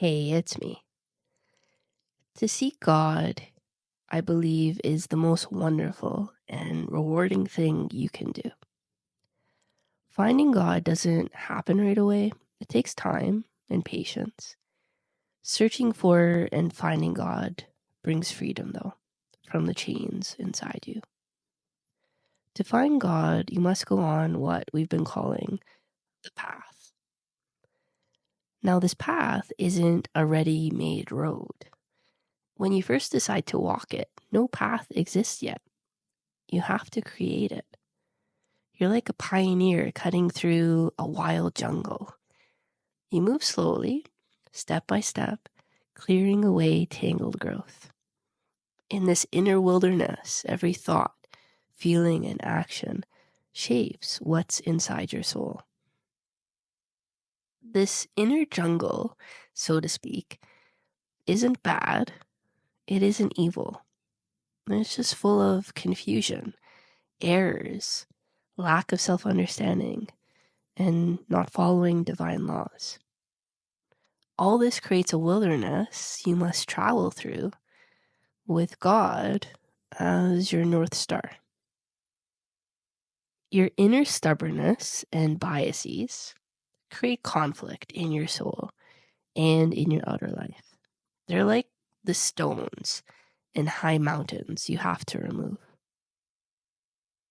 Hey, it's me. To seek God, I believe, is the most wonderful and rewarding thing you can do. Finding God doesn't happen right away, it takes time and patience. Searching for and finding God brings freedom, though, from the chains inside you. To find God, you must go on what we've been calling the path. Now, this path isn't a ready-made road. When you first decide to walk it, no path exists yet. You have to create it. You're like a pioneer cutting through a wild jungle. You move slowly, step by step, clearing away tangled growth. In this inner wilderness, every thought, feeling, and action shapes what's inside your soul. This inner jungle, so to speak, isn't bad. It isn't evil. It's just full of confusion, errors, lack of self-understanding, and not following divine laws. All this creates a wilderness you must travel through with God as your North Star. Your inner stubbornness and biases create conflict in your soul and in your outer life. They're like the stones and high mountains you have to remove.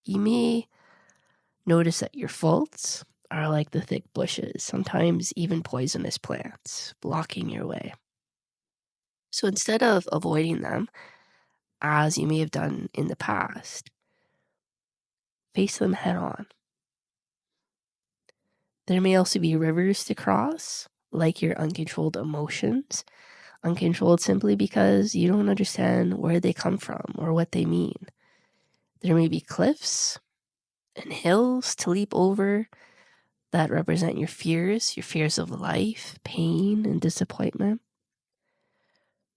You may notice that your faults are like the thick bushes, sometimes even poisonous plants, blocking your way. So instead of avoiding them, as you may have done in the past, face them head on. There may also be rivers to cross, like your uncontrolled emotions, uncontrolled simply because you don't understand where they come from or what they mean. There may be cliffs and hills to leap over that represent your fears of life, pain, and disappointment.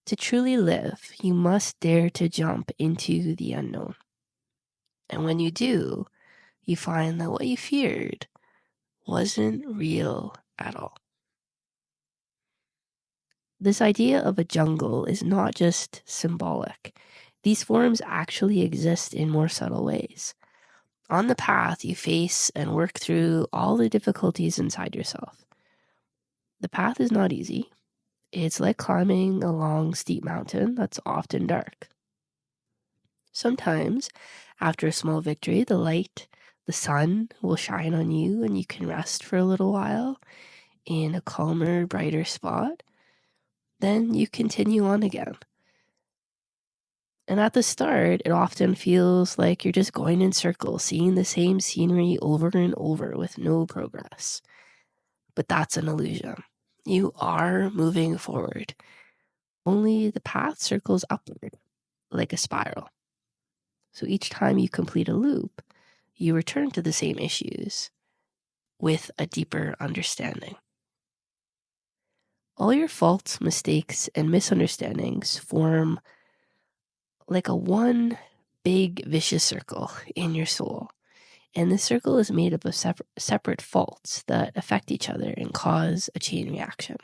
To truly live, you must dare to jump into the unknown. And when you do, you find that what you feared wasn't real at all. This idea of a jungle is not just symbolic. These forms actually exist in more subtle ways. On the path, you face and work through all the difficulties inside yourself. The path is not easy. It's like climbing a long, steep mountain that's often dark. Sometimes, after a small victory, the sun will shine on you and you can rest for a little while in a calmer, brighter spot. Then you continue on again. And at the start, it often feels like you're just going in circles, seeing the same scenery over and over with no progress. But that's an illusion. You are moving forward. Only the path circles upward, like a spiral. So each time you complete a loop, you return to the same issues with a deeper understanding. All your faults, mistakes, and misunderstandings form like a one big vicious circle in your soul. And this circle is made up of separate faults that affect each other and cause a chain reaction.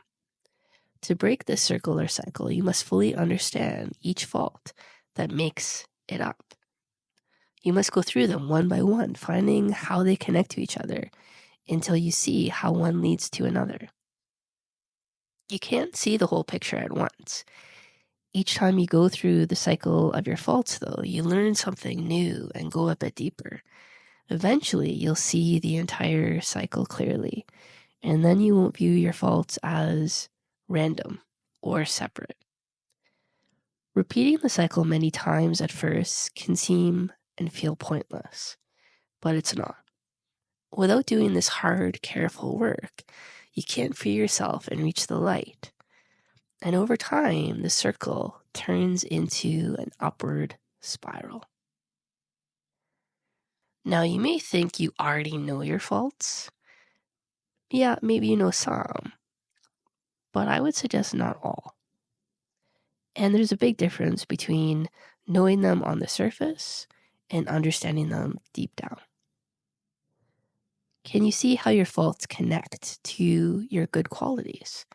To break this circle or cycle, you must fully understand each fault that makes it up. You must go through them one by one, finding how they connect to each other until you see how one leads to another. You can't see the whole picture at once. Each time you go through the cycle of your faults, though, you learn something new and go a bit deeper. Eventually, you'll see the entire cycle clearly, and then you won't view your faults as random or separate. Repeating the cycle many times at first can seem and feel pointless, but it's not. Without doing this hard, careful work, you can't free yourself and reach the light. And over time, the circle turns into an upward spiral. Now, you may think you already know your faults. Yeah, maybe you know some, but I would suggest not all. And there's a big difference between knowing them on the surface and understanding them deep down. Can you see how your faults connect to your good qualities?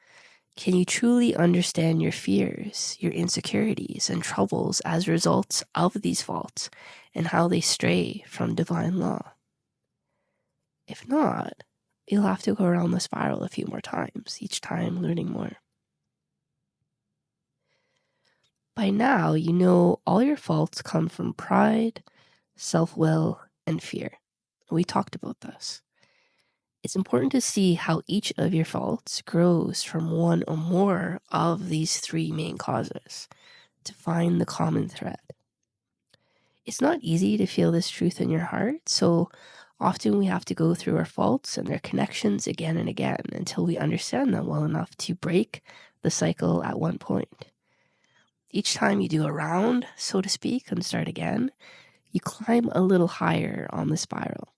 Can you truly understand your fears, your insecurities, and troubles as results of these faults and how they stray from divine law? If not, you'll have to go around the spiral a few more times, each time learning more. By now, you know all your faults come from pride, self-will, and fear. We talked about this. It's important to see how each of your faults grows from one or more of these three main causes to find the common thread. It's not easy to feel this truth in your heart, so often we have to go through our faults and their connections again and again until we understand them well enough to break the cycle at one point. Each time you do a round, so to speak, and start again, you climb a little higher on the spiral.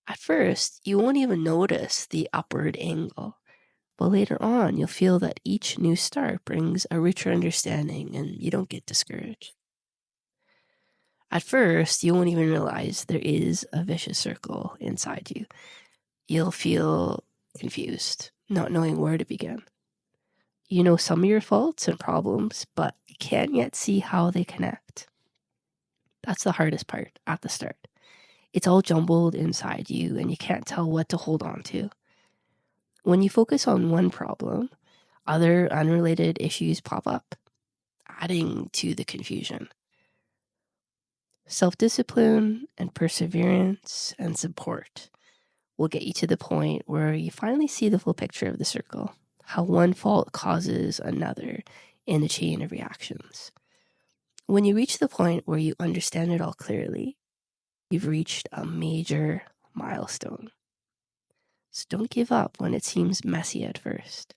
At first, you won't even notice the upward angle, but later on, you'll feel that each new start brings a richer understanding and you don't get discouraged. At first, you won't even realize there is a vicious circle inside you. You'll feel confused, not knowing where to begin. You know some of your faults and problems, but you can't yet see how they connect. That's the hardest part at the start. It's all jumbled inside you and you can't tell what to hold on to. When you focus on one problem, other unrelated issues pop up, adding to the confusion. Self-discipline and perseverance and support will get you to the point where you finally see the full picture of the circle, how one fault causes another in a chain of reactions. When you reach the point where you understand it all clearly, you've reached a major milestone. So don't give up when it seems messy at first.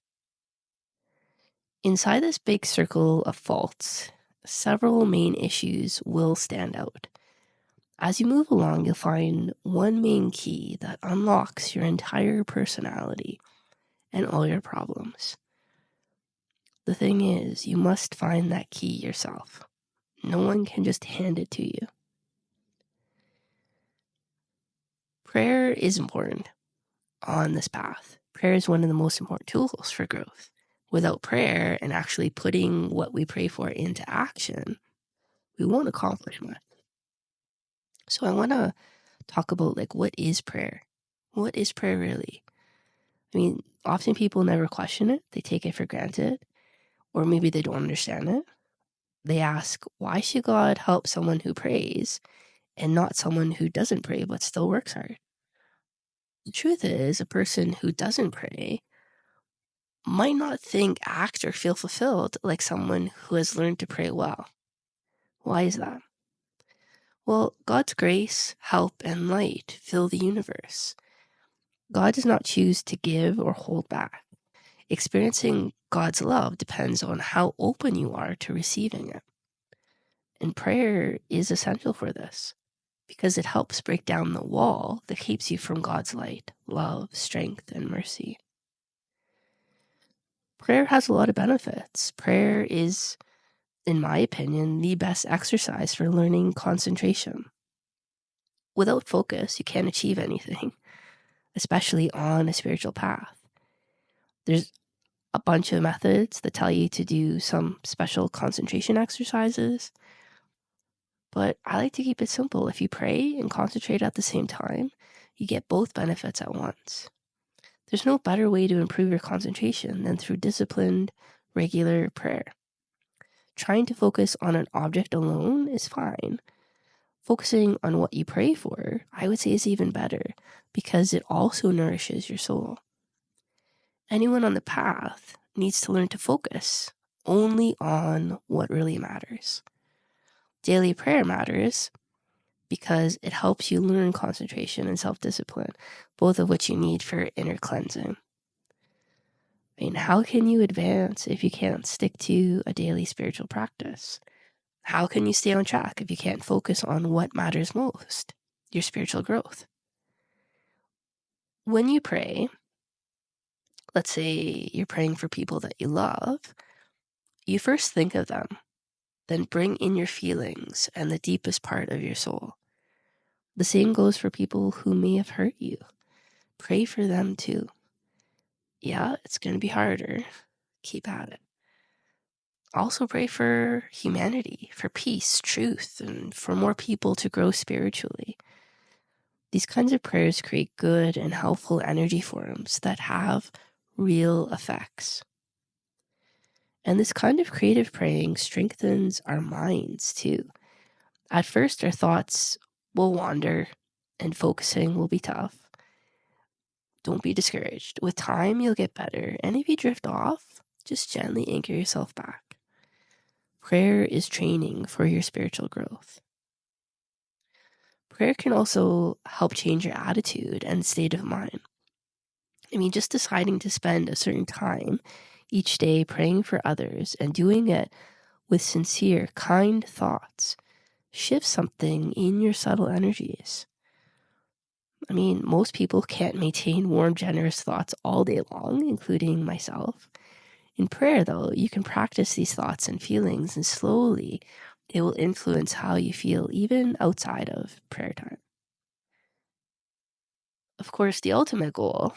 Inside this big circle of faults, several main issues will stand out. As you move along, you'll find one main key that unlocks your entire personality and all your problems. The thing is, you must find that key yourself. No one can just hand it to you. Prayer is important on this path. Prayer is one of the most important tools for growth. Without prayer and actually putting what we pray for into action, we won't accomplish much. So I want to talk about what is prayer? What is prayer really? I mean, often people never question it. They take it for granted, or maybe they don't understand it. They ask, why should God help someone who prays and not someone who doesn't pray but still works hard? The truth is, a person who doesn't pray might not think, act, or feel fulfilled like someone who has learned to pray well. Why is that? Well, God's grace, help, and light fill the universe. God does not choose to give or hold back. Experiencing God's love depends on how open you are to receiving it. And prayer is essential for this because it helps break down the wall that keeps you from God's light, love, strength, and mercy. Prayer has a lot of benefits. Prayer is, in my opinion, the best exercise for learning concentration. Without focus, you can't achieve anything, especially on a spiritual path. There's a bunch of methods that tell you to do some special concentration exercises, but I like to keep it simple. If you pray and concentrate at the same time, you get both benefits at once. There's no better way to improve your concentration than through disciplined, regular prayer. Trying to focus on an object alone is fine. Focusing on what you pray for, I would say, is even better because it also nourishes your soul. Anyone on the path needs to learn to focus only on what really matters. Daily prayer matters because it helps you learn concentration and self-discipline, both of which you need for inner cleansing. I mean, how can you advance if you can't stick to a daily spiritual practice? How can you stay on track if you can't focus on what matters most, your spiritual growth? When you pray, let's say you're praying for people that you love, you first think of them, then bring in your feelings and the deepest part of your soul. The same goes for people who may have hurt you. Pray for them too. Yeah, it's going to be harder. Keep at it. Also pray for humanity, for peace, truth, and for more people to grow spiritually. These kinds of prayers create good and helpful energy forms that have real effects. And this kind of creative praying strengthens our minds too. At first, our thoughts will wander and focusing will be tough. Don't be discouraged. With time, you'll get better. And if you drift off, just gently anchor yourself back. Prayer is training for your spiritual growth. Prayer can also help change your attitude and state of mind. I mean, just deciding to spend a certain time each day praying for others and doing it with sincere, kind thoughts shifts something in your subtle energies. I mean, most people can't maintain warm, generous thoughts all day long, including myself. In prayer, though, you can practice these thoughts and feelings, and slowly they will influence how you feel, even outside of prayer time. Of course, the ultimate goal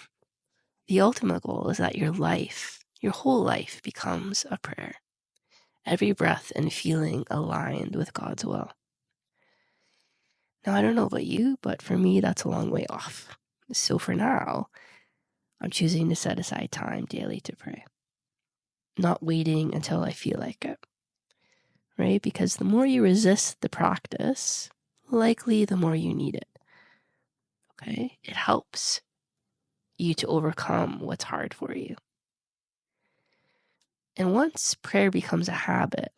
is that your life, your whole life, becomes a prayer. Every breath and feeling aligned with God's will. Now, I don't know about you, but for me, that's a long way off. So for now, I'm choosing to set aside time daily to pray, not waiting until I feel like it, right? Because the more you resist the practice, likely the more you need it, okay? It helps you to overcome what's hard for you. And once prayer becomes a habit,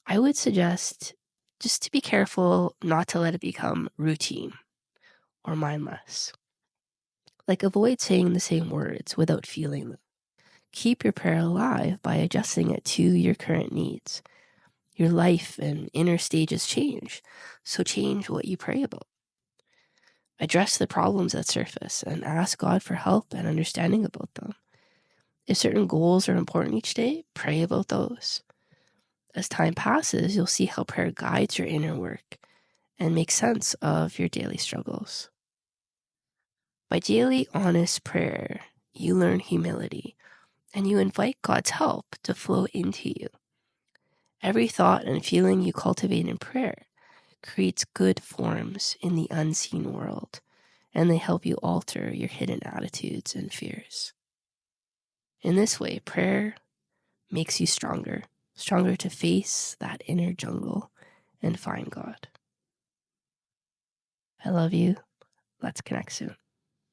I would suggest just to be careful not to let it become routine or mindless. Like, avoid saying the same words without feeling them. Keep your prayer alive by adjusting it to your current needs. Your life and inner stages change, so change what you pray about. Address the problems that surface and ask God for help and understanding about them. If certain goals are important each day, pray about those. As time passes, you'll see how prayer guides your inner work and makes sense of your daily struggles. By daily, honest prayer, you learn humility and you invite God's help to flow into you. Every thought and feeling you cultivate in prayer creates good forms in the unseen world, and they help you alter your hidden attitudes and fears. In this way, prayer makes you stronger to face that inner jungle and find God. I love you. Let's connect soon.